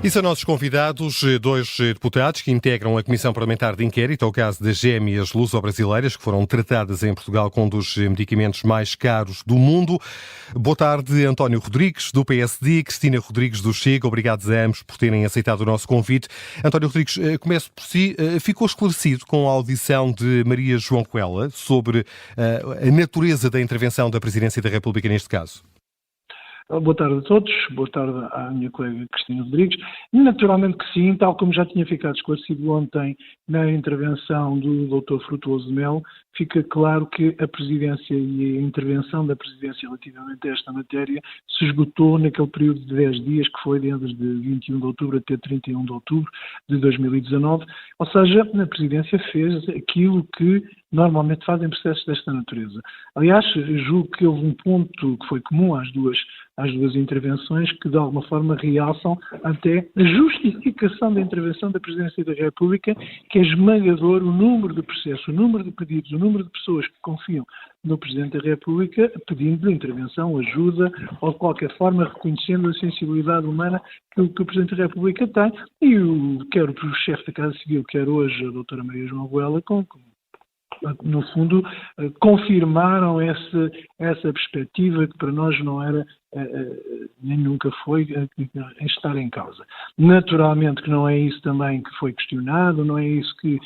E são nossos convidados dois deputados que integram a Comissão Parlamentar de Inquérito ao caso das gêmeas luso-brasileiras que foram tratadas em Portugal com um dos medicamentos mais caros do mundo. Boa tarde, António Rodrigues, do PSD, Cristina Rodrigues, do Chega. Obrigados a ambos por terem aceitado o nosso convite. António Rodrigues, começo por si. Ficou esclarecido com a audição de Maria João Ruela sobre a natureza da intervenção da Presidência da República neste caso? Boa tarde a todos, boa tarde à minha colega Cristina Rodrigues. Naturalmente que sim, tal como já tinha ficado esclarecido ontem na intervenção do Dr. Frutuoso de Melo, fica claro que a Presidência e a intervenção da Presidência relativamente a esta matéria se esgotou naquele período de 10 dias que foi desde 21 de outubro até 31 de outubro de 2019, ou seja, a Presidência fez aquilo que normalmente fazem processos desta natureza. Aliás, julgo que houve um ponto que foi comum às duas intervenções que de alguma forma realçam até a justificação da intervenção da Presidência da República, que é esmagador o número de processos, o número de pedidos, o número de pessoas que confiam no Presidente da República pedindo intervenção, ajuda ou de qualquer forma reconhecendo a sensibilidade humana que o Presidente da República tem e quer o chefe da Casa Civil, quer hoje a doutora Maria João Ruela, no fundo, confirmaram essa perspectiva que para nós não era, nem nunca foi, estar em causa. Naturalmente que não é isso também que foi questionado, não é isso que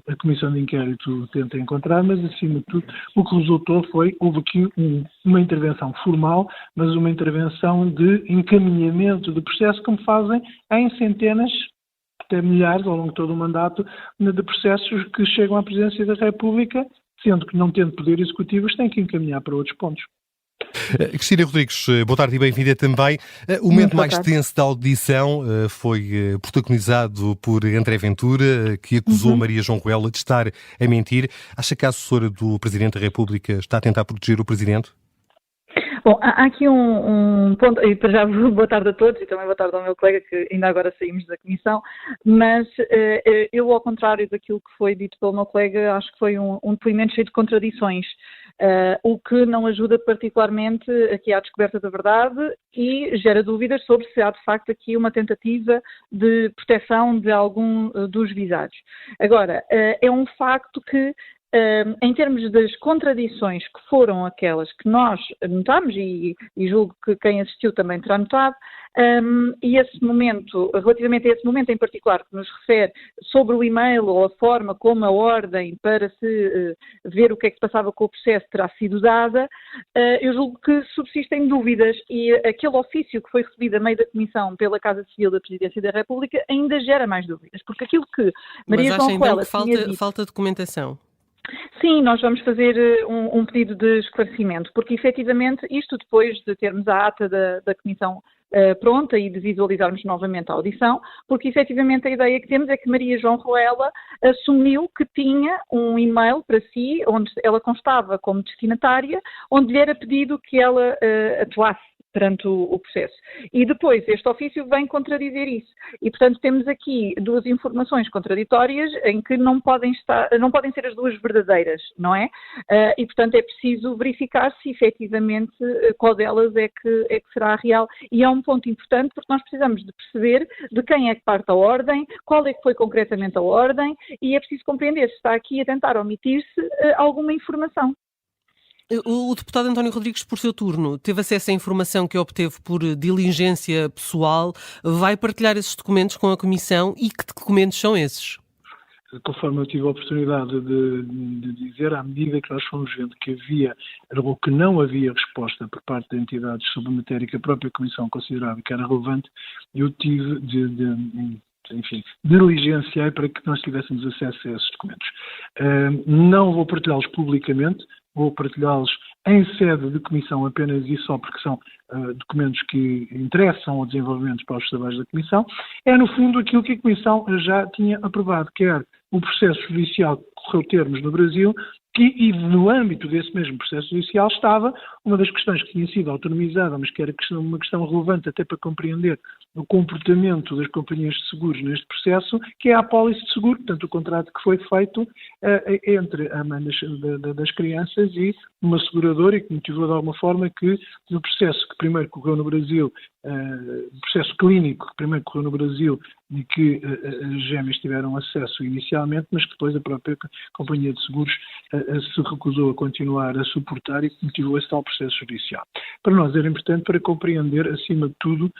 a Comissão de Inquérito tenta encontrar, mas acima de tudo o que resultou houve aqui uma intervenção formal, mas uma intervenção de encaminhamento do processo como fazem em centenas até milhares ao longo de todo o mandato de processos que chegam à Presidência da República, sendo que não tendo poder executivo, têm que encaminhar para outros pontos. Cristina Rodrigues, boa tarde e bem-vinda também. O momento mais tenso da audição foi protagonizado por André Ventura, que acusou Maria João Ruela de estar a mentir. Acha que a assessora do Presidente da República está a tentar proteger o Presidente? Bom, há aqui um ponto, e para já boa tarde a todos e também boa tarde ao meu colega que ainda agora saímos da comissão, mas eu, ao contrário daquilo que foi dito pelo meu colega, acho que foi um depoimento cheio de contradições, o que não ajuda particularmente aqui à descoberta da verdade e gera dúvidas sobre se há de facto aqui uma tentativa de proteção de algum dos visados. Agora, é um facto que em termos das contradições que foram aquelas que nós notámos, e julgo que quem assistiu também terá notado, e esse momento, relativamente a esse momento em particular que nos refere sobre o e-mail ou a forma como a ordem para se ver o que é que se passava com o processo terá sido dada, eu julgo que subsistem dúvidas e aquele ofício que foi recebido a meio da Comissão pela Casa Civil da Presidência da República ainda gera mais dúvidas, porque aquilo que Maria João Ruela tinha dito... falta documentação? Sim, nós vamos fazer um pedido de esclarecimento, porque efetivamente isto depois de termos a ata da Comissão pronta e de visualizarmos novamente a audição, porque efetivamente a ideia que temos é que Maria João Ruela assumiu que tinha um e-mail para si, onde ela constava como destinatária, onde lhe era pedido que ela atuasse perante o processo. E depois este ofício vem contradizer isso. E, portanto, temos aqui duas informações contraditórias em que não podem ser as duas verdadeiras, não é? E, portanto, é preciso verificar se efetivamente qual delas é que será a real. E é um ponto importante porque nós precisamos de perceber de quem é que parte a ordem, qual é que foi concretamente a ordem e é preciso compreender se está aqui a tentar omitir-se alguma informação. O deputado António Rodrigues, por seu turno, teve acesso à informação que obteve por diligência pessoal. Vai partilhar esses documentos com a Comissão e que documentos são esses? Conforme eu tive a oportunidade de dizer, à medida que nós fomos vendo que havia ou que não havia resposta por parte de entidades sobre matéria que a própria Comissão considerava que era relevante, eu tive diligenciei para que nós tivéssemos acesso a esses documentos. Não vou partilhá-los publicamente, vou partilhá-los em sede de comissão apenas e só porque são documentos que interessam ao desenvolvimento para os trabalhos da Comissão. É, no fundo, aquilo que a Comissão já tinha aprovado, quer o processo judicial correu termos no Brasil, e no âmbito desse mesmo processo judicial estava uma das questões que tinha sido autonomizada, mas que era uma questão relevante até para compreender o comportamento das companhias de seguros neste processo, que é a apólice de seguro, portanto o contrato que foi feito entre a mãe das crianças e uma seguradora, e que motivou de alguma forma que no processo que primeiro correu no Brasil, processo clínico que primeiro correu no Brasil e que as gêmeas tiveram acesso inicialmente, mas que depois a própria companhia de seguros se recusou a continuar a suportar e que motivou esse tal processo judicial. Para nós era importante para compreender, acima de tudo,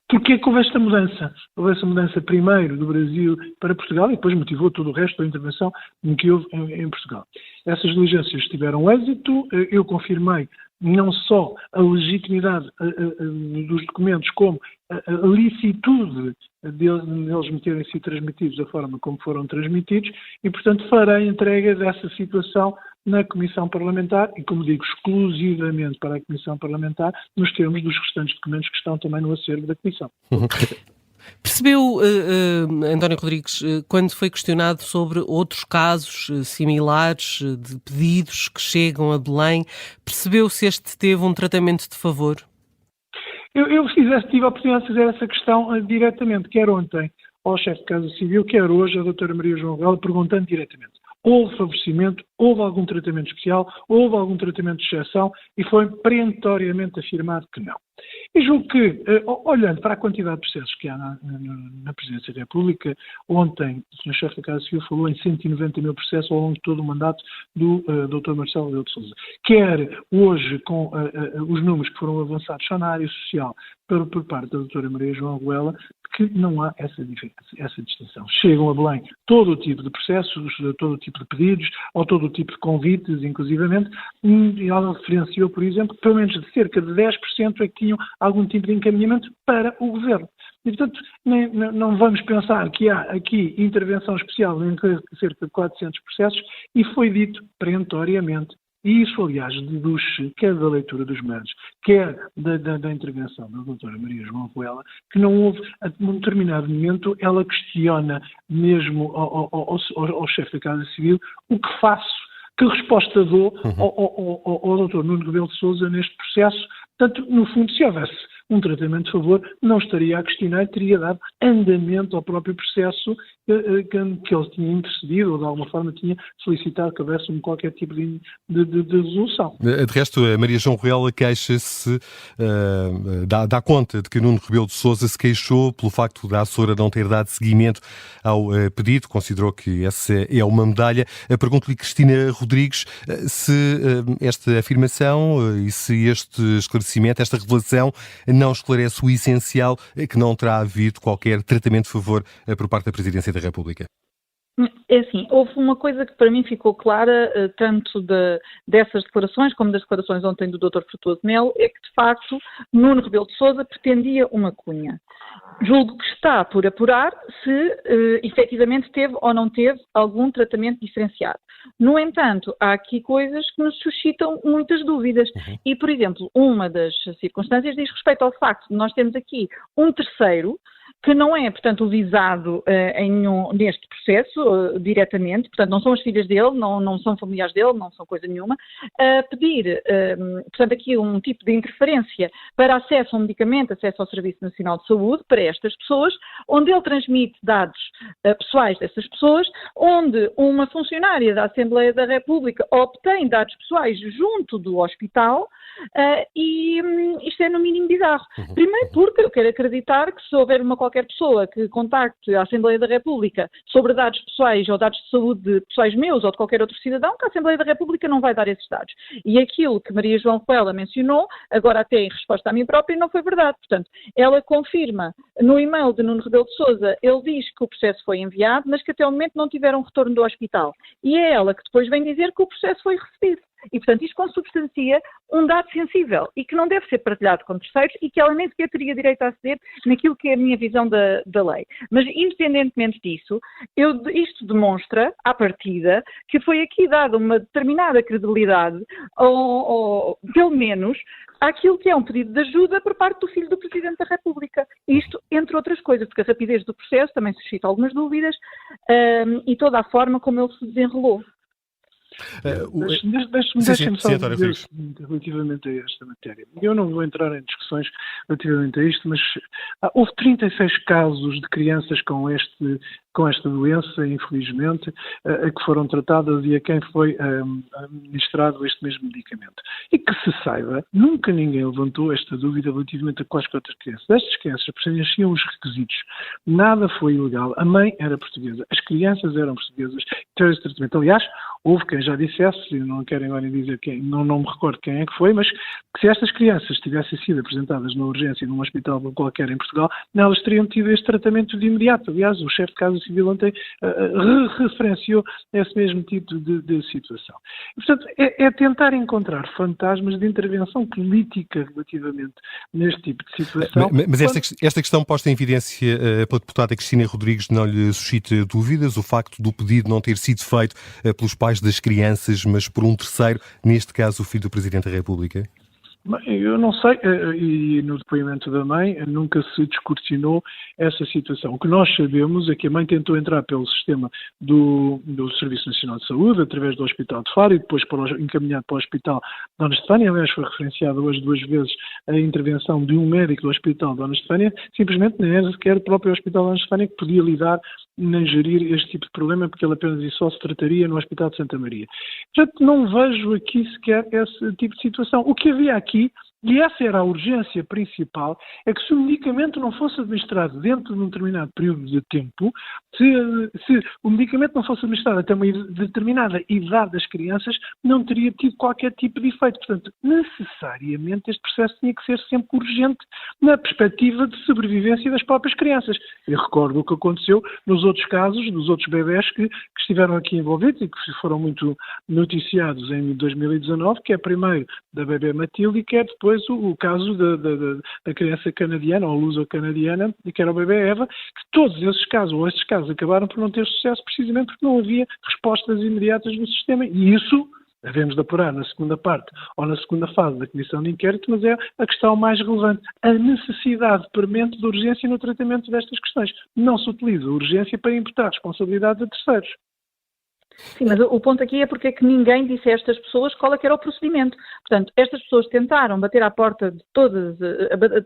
porque é que houve esta mudança? Houve essa mudança primeiro do Brasil para Portugal e depois motivou todo o resto da intervenção que houve em Portugal. Essas diligências tiveram êxito, eu confirmei não só a legitimidade dos documentos, como a licitude deles me terem sido transmitidos da forma como foram transmitidos e, portanto, farei entrega dessa situação na Comissão Parlamentar e, como digo, exclusivamente para a Comissão Parlamentar, nos termos dos restantes documentos que estão também no acervo da Comissão. Percebeu, António Rodrigues, quando foi questionado sobre outros casos similares de pedidos que chegam a Belém, percebeu se este teve um tratamento de favor? Eu tive a oportunidade de fazer essa questão diretamente, quer ontem ao chefe de Casa Civil, quer hoje à doutora Maria João Ruela, perguntando diretamente. Houve favorecimento, houve algum tratamento especial, houve algum tratamento de exceção e foi perentoriamente afirmado que não. E julgo que, olhando para a quantidade de processos que há na Presidência da República, ontem o Sr. Chefe da Casa Civil falou em 190 mil processos ao longo de todo o mandato do Dr. Marcelo Rebelo de Sousa. Quer hoje, com os números que foram avançados só na área social por parte da doutora Maria João Ruela, que não há essa distinção. Chegam a Belém todo o tipo de processos, todo o tipo de pedidos, ou todo o tipo de convites, inclusivamente, e ela referenciou, por exemplo, que pelo menos de cerca de 10% é que tinham algum tipo de encaminhamento para o Governo. E, portanto, não vamos pensar que há aqui intervenção especial em cerca de 400 processos, e foi dito perentoriamente. E isso, aliás, deduz-se, quer da leitura dos meios, quer da intervenção da doutora Maria João Ruela, que não houve, a um determinado momento, ela questiona mesmo ao chefe da Casa Civil o que faço, que resposta dou ao doutor Nuno Rebelo de Sousa neste processo. Portanto, no fundo, se houvesse um tratamento de favor, não estaria a questionar, teria dado andamento ao próprio processo que ele tinha intercedido ou de alguma forma tinha solicitado que houvesse qualquer tipo de resolução. De resto, a Maria João Ruela queixa-se, dá conta de que Nuno Rebelo de Sousa se queixou pelo facto da Açora não ter dado seguimento ao pedido, considerou que essa é uma medalha. Pergunto-lhe, Cristina Rodrigues, se esta afirmação e se este esclarecimento, esta revelação, não esclarece o essencial, que não terá havido qualquer tratamento de favor por parte da Presidência da República. É assim, houve uma coisa que para mim ficou clara, tanto dessas declarações como das declarações ontem do Dr. Frutuoso Melo, é que de facto Nuno Rebelo de Sousa pretendia uma cunha. Julgo que está por apurar se efetivamente teve ou não teve algum tratamento diferenciado. No entanto, há aqui coisas que nos suscitam muitas dúvidas. E, por exemplo, uma das circunstâncias diz respeito ao facto de nós termos aqui um terceiro que não é, portanto, visado neste processo diretamente, portanto, não são as filhas dele, não são familiares dele, não são coisa nenhuma, a pedir, portanto, aqui um tipo de interferência para acesso a um medicamento, acesso ao Serviço Nacional de Saúde para estas pessoas, onde ele transmite dados pessoais dessas pessoas, onde uma funcionária da Assembleia da República obtém dados pessoais junto do hospital, e isto é no mínimo bizarro. Primeiro porque eu quero acreditar que se houver qualquer pessoa que contacte a Assembleia da República sobre dados pessoais ou dados de saúde pessoais meus ou de qualquer outro cidadão, que a Assembleia da República não vai dar esses dados. E aquilo que Maria João Ruela mencionou, agora até em resposta a mim própria, não foi verdade. Portanto, ela confirma no e-mail de Nuno Rebelo de Sousa, ele diz que o processo foi enviado, mas que até o momento não tiveram retorno do hospital. E é ela que depois vem dizer que o processo foi recebido. E, portanto, isto consubstancia um dado sensível e que não deve ser partilhado com terceiros e que ela nem sequer teria direito a aceder naquilo que é a minha visão da lei. Mas, independentemente disso, isto demonstra, à partida, que foi aqui dada uma determinada credibilidade, ou pelo menos, àquilo que é um pedido de ajuda por parte do filho do Presidente da República. Isto, entre outras coisas, porque a rapidez do processo também suscita algumas dúvidas e toda a forma como ele se desenrolou. Deixe-me só dizer o seguinte relativamente a esta matéria. Eu não vou entrar em discussões relativamente a isto, mas houve 36 casos de crianças com esta doença, infelizmente, que foram tratadas e a quem foi administrado este mesmo medicamento. E que se saiba, nunca ninguém levantou esta dúvida relativamente a quaisquer outras crianças. Estas crianças preenchiam os requisitos. Nada foi ilegal. A mãe era portuguesa. As crianças eram portuguesas. Então, esse tratamento. Aliás, houve quem já dissesse, não quero agora dizer quem, não me recordo quem é que foi, mas que se estas crianças tivessem sido apresentadas na urgência num hospital qualquer em Portugal, elas teriam tido este tratamento de imediato. Aliás, o chefe de Casa Civil ontem referenciou esse mesmo tipo de situação. E, portanto, é tentar encontrar fantasmas de intervenção política relativamente neste tipo de situação. Mas esta questão posta em evidência pela deputada Cristina Rodrigues não lhe suscita dúvidas? O facto do pedido não ter sido feito pelos pais das crianças, mas por um terceiro, neste caso o filho do Presidente da República? Eu não sei, e no depoimento da mãe nunca se descortinou essa situação. O que nós sabemos é que a mãe tentou entrar pelo sistema do Serviço Nacional de Saúde, através do Hospital de Faro, e depois encaminhado para o Hospital Dona Estefânia. Aliás, foi referenciada hoje 2 vezes a intervenção de um médico do Hospital Dona Estefânia. Simplesmente nem era sequer o próprio Hospital Dona Estefânia que podia lidar nem gerir este tipo de problema, porque ele apenas e só se trataria no Hospital de Santa Maria. Portanto, não vejo aqui sequer esse tipo de situação. O que havia aqui, e essa era a urgência principal, é que se o medicamento não fosse administrado dentro de um determinado período de tempo, se o medicamento não fosse administrado até uma determinada idade das crianças, não teria tido qualquer tipo de efeito. Portanto, necessariamente este processo tinha que ser sempre urgente na perspectiva de sobrevivência das próprias crianças. Eu recordo o que aconteceu nos outros casos, dos outros bebés que estiveram aqui envolvidos e que foram muito noticiados em 2019, que é primeiro da bebê Matilde e que é depois o caso da criança canadiana, ou luso-canadiana, que era o bebê Eva, que todos esses casos, ou estes casos, acabaram por não ter sucesso precisamente porque não havia respostas imediatas no sistema. E isso devemos de apurar na segunda parte ou na segunda fase da comissão de inquérito, mas é a questão mais relevante. A necessidade premente de urgência no tratamento destas questões. Não se utiliza a urgência para imputar responsabilidades a terceiros. Sim, mas o ponto aqui é porque é que ninguém disse a estas pessoas qual é que era o procedimento. Portanto, estas pessoas tentaram bater à porta de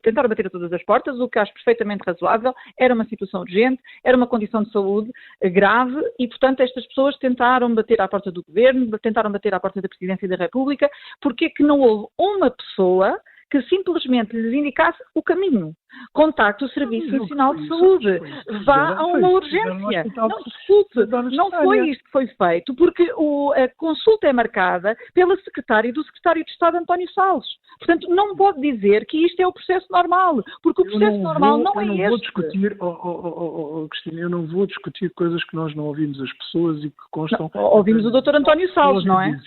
tentaram bater a todas as portas, o que acho perfeitamente razoável, era uma situação urgente, era uma condição de saúde grave e, portanto, estas pessoas tentaram bater à porta do Governo, tentaram bater à porta da Presidência da República, porque é que não houve uma pessoa que simplesmente lhes indicasse o caminho. Contacte o Serviço Nacional de Saúde. Vá a uma urgência. Não, desculpe, não foi isto que foi feito, porque a consulta é marcada pela secretária do Secretário de Estado, António Salles. Portanto, não pode dizer que isto é o processo normal, porque o processo normal não é este. Eu não vou discutir, Cristina, eu não vou discutir coisas que nós não ouvimos as pessoas e que constam... Não, ouvimos o Dr. António Salles, não é?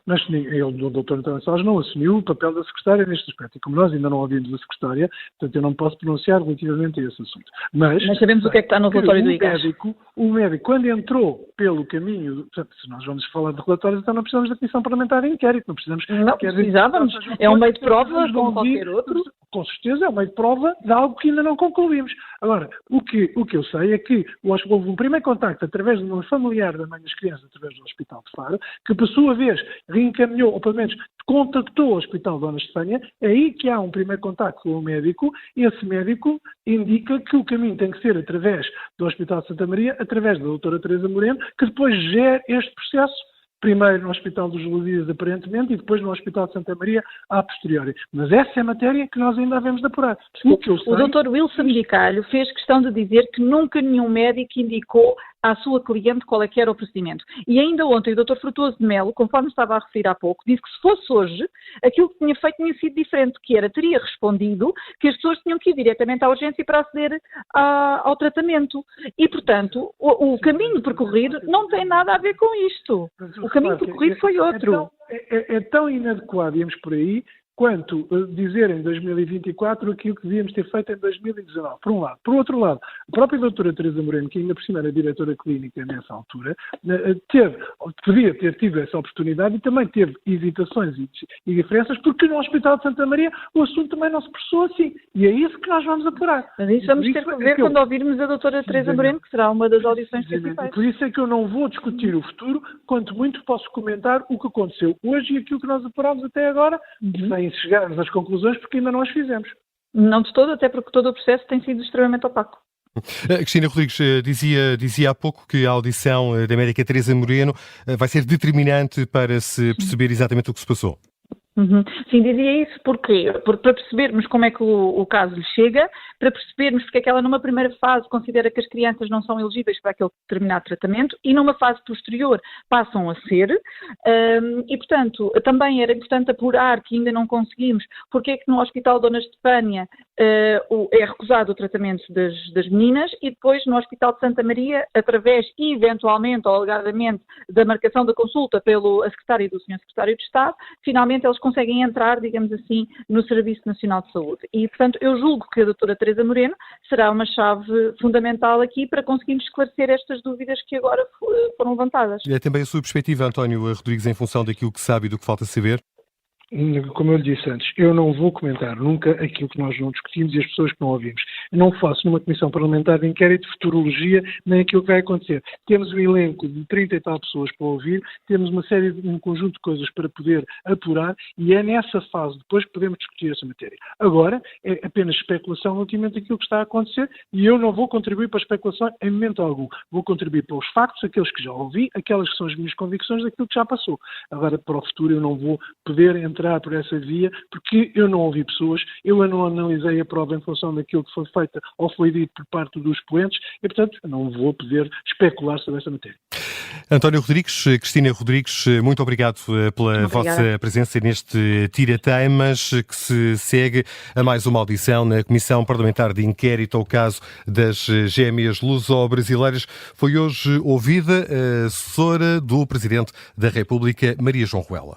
Mas o Dr. António Salles não assumiu o papel da secretária neste aspecto. E como nós ainda não ouvimos a secretária, portanto eu não posso pronunciar relativamente a esse assunto. Mas sabemos o que é que está no relatório do IGAS. O médico, quando entrou pelo caminho, portanto, se nós vamos falar de relatórios, então não precisamos da Comissão Parlamentar de Inquérito, não precisamos... Não precisávamos, é um meio de prova como qualquer outro. Com certeza é um meio de prova de algo que ainda não concluímos. Agora, o que eu sei é que houve um primeiro contacto através de um familiar da mãe das crianças, através do Hospital de Faro, que por sua vez reencaminhou, ou pelo menos contactou o Hospital Dona Estefânia, é aí que há um primeiro contacto com o médico, e esse médico indica que o caminho tem que ser através do Hospital de Santa Maria, através da doutora Teresa Moreno, que depois gera este processo, primeiro no Hospital dos Lúdias, aparentemente, e depois no Hospital de Santa Maria, a posteriori. Mas essa é a matéria que nós ainda devemos de apurar. O Dr. Wilson Medicalho fez questão de dizer que nunca nenhum médico indicou à sua cliente qual é que era o procedimento. E ainda ontem o Dr. Frutuoso de Melo, conforme estava a referir há pouco, disse que se fosse hoje, aquilo que tinha feito tinha sido diferente, que era, teria respondido que as pessoas tinham que ir diretamente à urgência para aceder ao tratamento. E, portanto, o caminho percorrido não tem nada a ver com isto. O caminho percorrido foi outro. é tão inadequado, íamos por aí, quanto dizer em 2024 aquilo que devíamos ter feito em 2019, por um lado. Por outro lado, a própria doutora Teresa Moreno, que ainda por cima era diretora clínica nessa altura, podia ter tido essa oportunidade e também teve hesitações e diferenças, porque no Hospital de Santa Maria o assunto também não se processou assim. E é isso que nós vamos apurar. Mas isso vamos ter que ver quando ouvirmos a doutora Teresa Moreno, que será uma das audições principais. Por isso é que eu não vou discutir o futuro, quanto muito posso comentar o que aconteceu hoje e aquilo que nós apurámos até agora, sem chegarmos às conclusões, porque ainda não as fizemos. Não de todo, até porque todo o processo tem sido extremamente opaco. Cristina Rodrigues dizia há pouco que a audição da médica Teresa Moreno vai ser determinante para se perceber exatamente o que se passou. Sim, dizia isso porque para percebermos como é que o caso lhe chega, para percebermos porque é que ela numa primeira fase considera que as crianças não são elegíveis para aquele determinado tratamento e numa fase posterior passam a ser, e portanto também era importante apurar, que ainda não conseguimos, porque é que no Hospital Dona Estefânia é recusado o tratamento das meninas e depois no Hospital de Santa Maria, através eventualmente ou alegadamente da marcação da consulta pelo secretário e do Sr. Secretário de Estado, finalmente eles conseguem entrar, digamos assim, no Serviço Nacional de Saúde. E, portanto, eu julgo que a doutora Teresa Moreno será uma chave fundamental aqui para conseguirmos esclarecer estas dúvidas que agora foram levantadas. É também a sua perspectiva, António Rodrigues, em função daquilo que sabe e do que falta saber? Como eu lhe disse antes, eu não vou comentar nunca aquilo que nós não discutimos e as pessoas que não ouvimos. Eu não faço numa comissão parlamentar de inquérito de futurologia nem aquilo que vai acontecer. Temos um elenco de 30 e tal pessoas para ouvir, temos um conjunto de coisas para poder apurar e é nessa fase depois que podemos discutir essa matéria. Agora, é apenas especulação relativamente àquilo que está a acontecer e eu não vou contribuir para a especulação em momento algum. Vou contribuir para os factos, aqueles que já ouvi, aquelas que são as minhas convicções daquilo que já passou. Agora, para o futuro, eu não vou poder entrar por essa via, porque eu não ouvi pessoas, eu não analisei a prova em função daquilo que foi feita ou foi dito por parte dos expoentes e, portanto, eu não vou poder especular sobre essa matéria. António Rodrigues, Cristina Rodrigues, muito obrigado pela vossa presença neste Tira-Temas, que se segue a mais uma audição na Comissão Parlamentar de Inquérito ao caso das gêmeas luso-brasileiras. Foi hoje ouvida a assessora do Presidente da República, Maria João Ruela.